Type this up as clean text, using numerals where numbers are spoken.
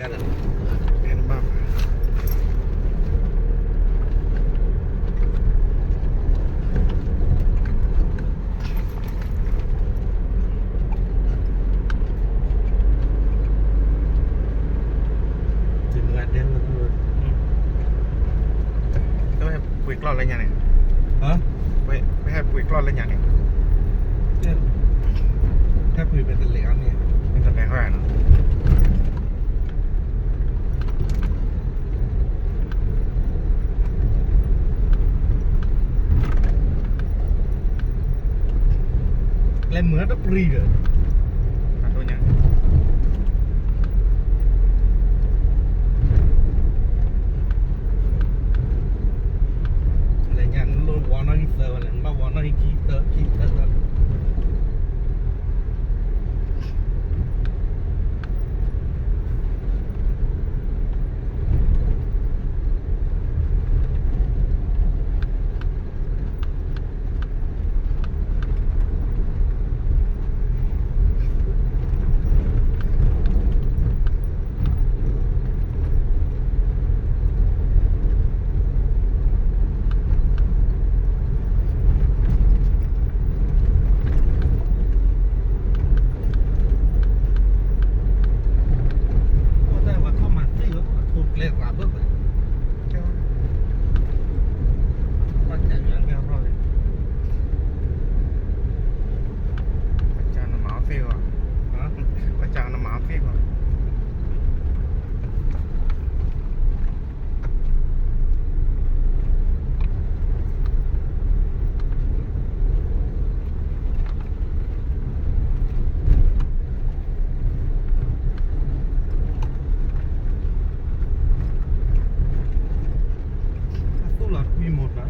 กันอ่ะ เป็นบ้าถึงงานเด่นแล้วทุกคน ก็ให้ปุ๋ยกลอดอะไรอย่างเนี่ย ฮะ ไม่ให้ปุ๋ยกลอดอะไรอย่างเนี่ย เนี่ยแค่คุยเป็นตะเหลียงเนี่ย มันจะแรงเท่าไหร่เนาะ เลยเหมือนตะปรีเลย ขาดตัวยังอะไรเงี้ยโลวอนอฮิเซอร์อะไรบ้าวอนอฮิคีเตอร์ ก็ได้ว่าเข้ามาที่แล้วถูกเรียกว่าเบิ้ลเลยตั้งใจอย่างเงี้ยเราเลย ประจานหมาฟิวอ่ะ ฮะ ประจานหมาฟิวอ่ะตู้หลอดมีหมดไหม